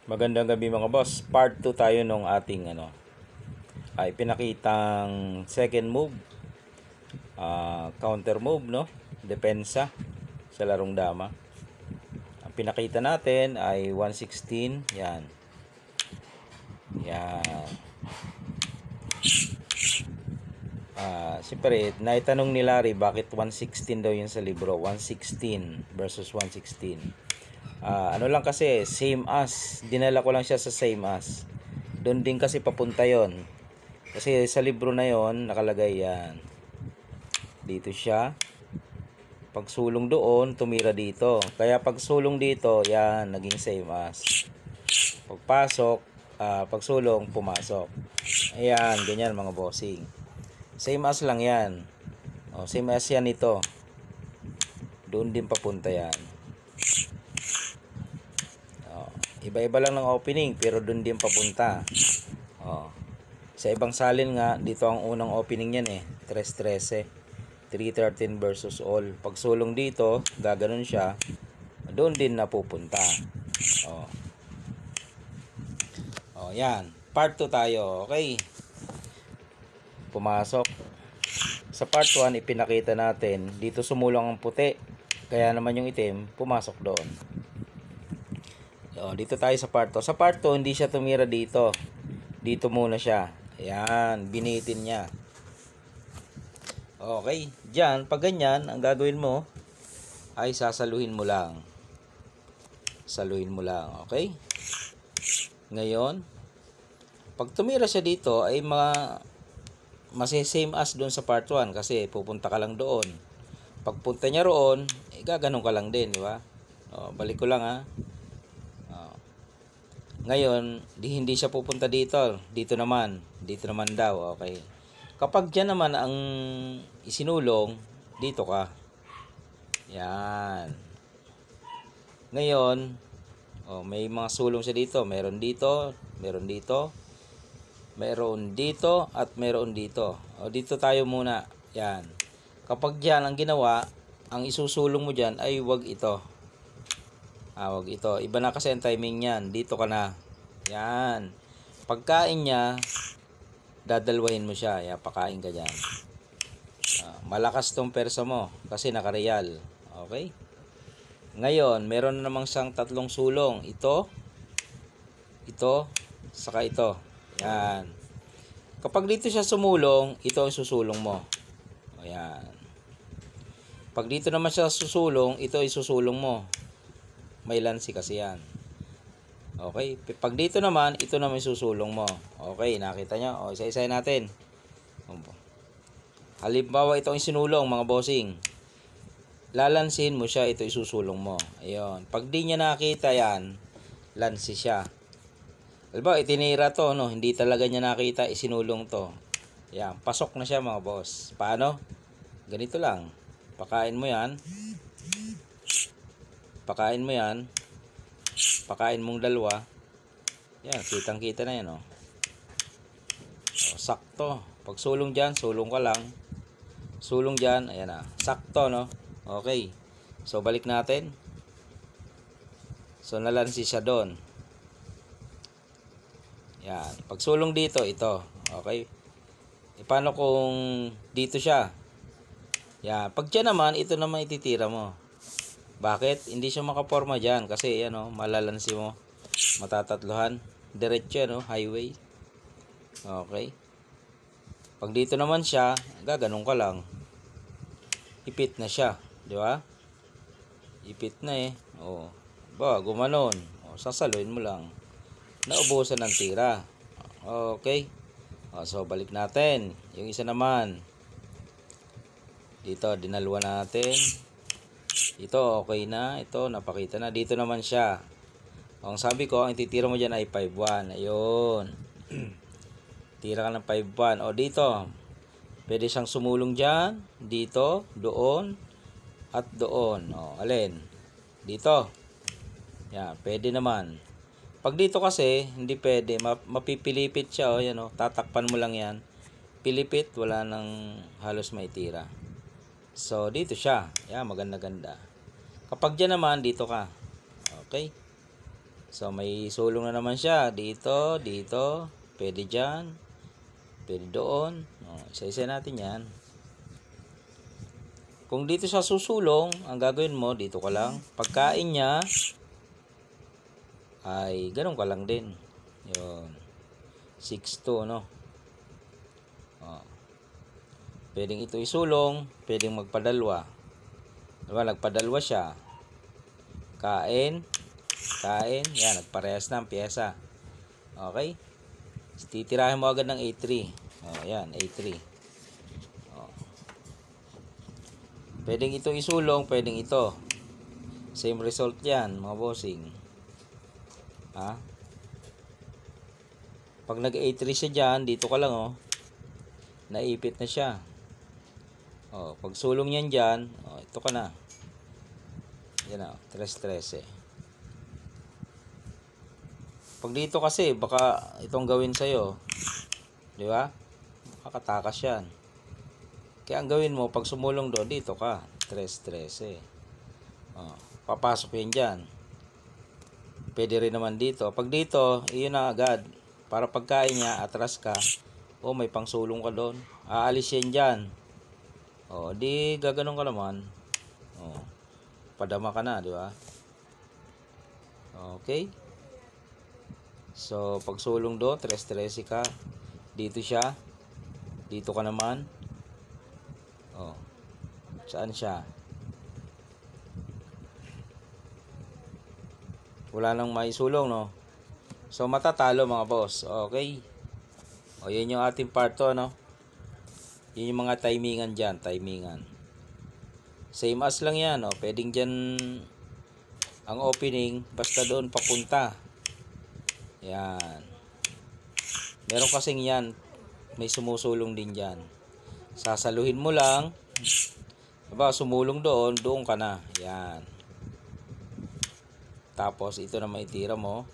Magandang gabi mga boss. Part 2 tayo nung ating ay pinakitang second move, counter move, no? Depensa sa larong dama. Ang pinakita natin ay 116, yan. Yan. Siyempre, naitanong ni Larry bakit 116 daw yun sa libro. 116 versus 116. Ano lang kasi, same as. Dinala ko lang siya sa same as. Doon din kasi papunta yon. Kasi sa libro na yon nakalagay yan. Dito siya. Pagsulong doon, tumira dito. Kaya pagsulong dito, yan, naging same as. Pagpasok, pagsulong, pumasok. Ayan, ganyan mga bossing. Same as lang yan. Same as yan ito. Doon din papunta yan. Iba-iba lang ng opening pero doon din papunta. Sa ibang salin nga, dito ang unang opening yan 3.13. 3.13 versus all. Pag sulong dito, gaganon siya. Doon din napupunta. Yan. Part 2 tayo. Okay. Pumasok. Sa part 1, ipinakita natin, dito sumulong ang puti. Kaya naman yung itim, pumasok doon. Dito tayo sa part 2. Sa part 2, hindi siya tumira dito. Dito muna siya. Ayan, binitin niya. Okay, diyan, pag ganyan, ang gagawin mo ay sasaluhin mo lang. Saluhin mo lang, okay? Ngayon, pag tumira siya dito, ay same as doon sa part 1 kasi pupunta ka lang doon. Pagpunta niya roon, gaganon ka lang din, di ba? Balik ko lang ha. Ngayon, hindi siya pupunta dito. Dito naman daw, okay. Kapag diyan naman ang isinulong, dito ka. Yan. Ngayon, may mga sulong siya dito. Meron dito, meron dito, meron dito, at meron dito. Dito tayo muna. Yan. Kapag diyan ang ginawa, ang isusulong mo diyan ay wag ito. Wag ito. Iba na kasi ang timing niyan. Dito ka na. Yan. Pagkain niya, dadalwahin mo siya. Yan, pakain ka dyan. Malakas tong persa mo kasi nakareal. Okay? Ngayon, meron na namang siyang tatlong sulong. Ito, saka ito. Yan. Kapag dito siya sumulong, ito ang susulong mo. Yan. Pag dito naman siya susulong, ito ay susulong mo. May lansi kasi yan. Okay. Pag dito naman, ito naman susulong mo. Okay. Nakita nyo? Isa-isa natin. Halimbawa, ito ang sinulong, mga bossing. Lalansin mo siya, ito isusulong mo. Ayun. Pag di niya nakita yan, lansi siya. Halimbawa, itinira to, no? Hindi talaga niya nakita, isinulong to. Yan. Pasok na siya, mga boss. Paano? Ganito lang. Pakain mo yan. Pakain mo yan. Pakain mong dalawa. Yan, kitang-kita na yan, sakto. Pag sulong dyan, sulong ka lang. Sulong dyan, ayan na. Sakto, no? Okay. So, balik natin. So, nalansi siya doon. Yan. Pag sulong dito, ito. Okay. Paano kung dito siya? Yan. Pag dyan naman, ito naman ititira mo. Bakit? Hindi siya makaporma dyan kasi malalansi mo, matatatlohan. Diretso highway. Okay. Pag dito naman siya, gaganon ka lang. Ipit na siya, di ba? Ipit na gumanon. Sasaluin mo lang. Naubusan ng tira. Okay. So balik natin. Yung isa naman. Dito dinalwa natin. Ito, okay na. Ito, napakita na. Dito naman siya. Ang sabi ko, ang titira mo dyan ay 5-1. Ayun. Tira ka ng 5-1. Dito. Pwede siyang sumulong dyan. Dito, doon, at doon. Alin? Dito. Yan, pwede naman. Pag dito kasi, hindi pwede. Mapipilipit siya. Tatakpan mo lang yan. Pilipit, wala nang halos maitira. So, dito siya. Yan, maganda-ganda. Kapag dyan naman, dito ka. Okay? So, may sulong na naman siya. Dito, dito. Pwede dyan. Pwede doon. Isa-isa natin yan. Kung dito sa susulong, ang gagawin mo, dito ka lang. Pagkain niya, ay ganun ka lang din. Yun. 6-2, no? Pwedeng ito isulong, pwedeng magpadalwa. Diba, nagpadalwa siya. Kain, kain, yan, nagparehas na ang pyesa. Okay? Titirahin mo agad ng A3. Yan, A3. Pwedeng ito isulong, pwedeng ito. Same result yan, mga bossing. Ha? Pag nag-A3 siya dyan, dito ka lang, naipit na siya. Pag sulong yan dyan, ito ka na. Yan 3-13. Pag dito kasi, baka itong gawin sa'yo. Di ba? Makakatakas yan. Kaya ang gawin mo, pag sumulong doon, dito ka. 3-13. Papasok yan dyan. Pwede rin naman dito. Pag dito, iyon na agad. Para pagkain niya, atras ka. May pangsulong ka doon. Aalis yan dyan. Di gaganon ka naman. Padama ka na, di ba? Okay. So, pag sulong doon, 3-13 ka. Dito siya. Dito ka naman. Saan siya? Wala nang maisulong, no? So, matatalo mga boss. Okay. Yan yung ating part 2, no? Yun yung mga timingan dyan. Timingan. Same as lang yan, no? Pwedeng dyan ang opening. Basta doon papunta. Yan. Meron kasing yan. May sumusulong din dyan. Sasaluhin mo lang. Diba, sumulong doon. Doon ka na. Yan. Tapos, ito na maitira mo.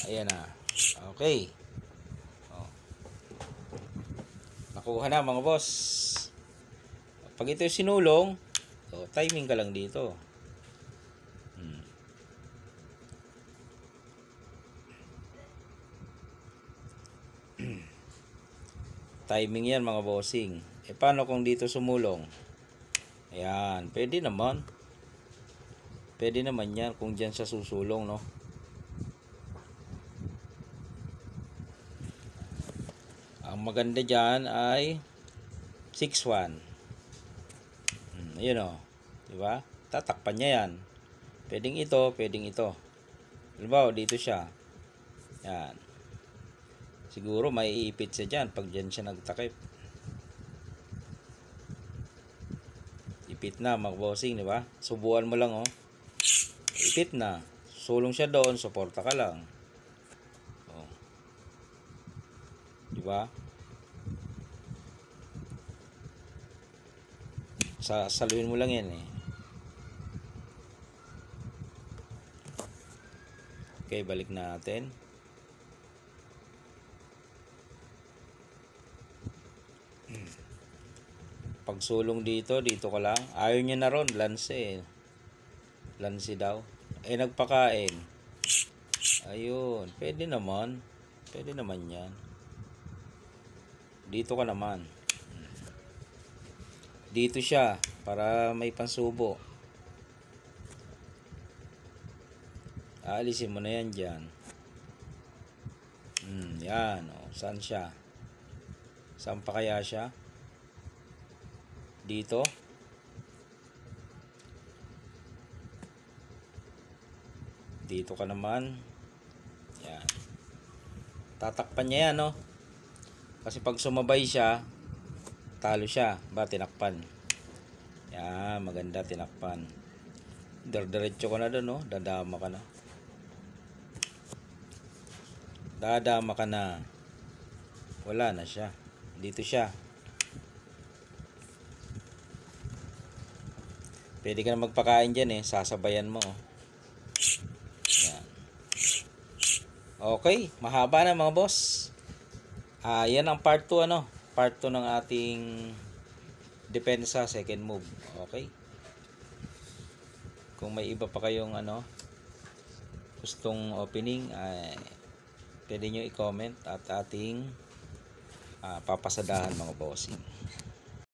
Ayan na. Okay. Nakuha na mga boss. Pag ito yung sinulong, timing ka lang dito. Timing yan mga bossing. Paano kung dito sumulong? Ayan, pwede naman. Pwede naman yan kung dyan siya susulong, no? Ang maganda dyan ay 6-1. Ayun o. Diba? Tatakpan niya yan. Pwedeng ito, pwedeng ito. Halimbawa, dito siya. Yan. Siguro may iipit siya dyan pag dyan siya nagtakip. Ipit na, mga bossing, diba? Subuan mo lang, Ipit na. Sulong siya doon, suporta ka lang. Diba? Saluhin mo lang yan Okay, balik natin. Pag sulong dito, dito ka lang. Ayaw niya na ron, lanse Lanse daw. Nagpakain. Ayun, pwede naman. Pwede naman yan. Dito ka naman. Dito siya para may pansubo. Aalisin mo na yan dyan. Yan. Saan siya? Saan pa kaya siya? Dito. Dito ka naman. Yan. Tatakpan niya yan, Kasi pag sumabay siya, talo siya. Tinakpan. Yan, maganda, tinakpan. Diretso ka na doon, Dadama ka na. Dadama ka na. Wala na siya. Dito siya. Pwede ka na magpakain dyan, sasabayan mo, Yan. Okay, mahaba na mga boss. Yan ang part 2, Part 2 ng ating depensa, second move. Okay. Kung may iba pa kayong gustong opening ay pwede nyo i-comment at ating papasadahan mga bossing.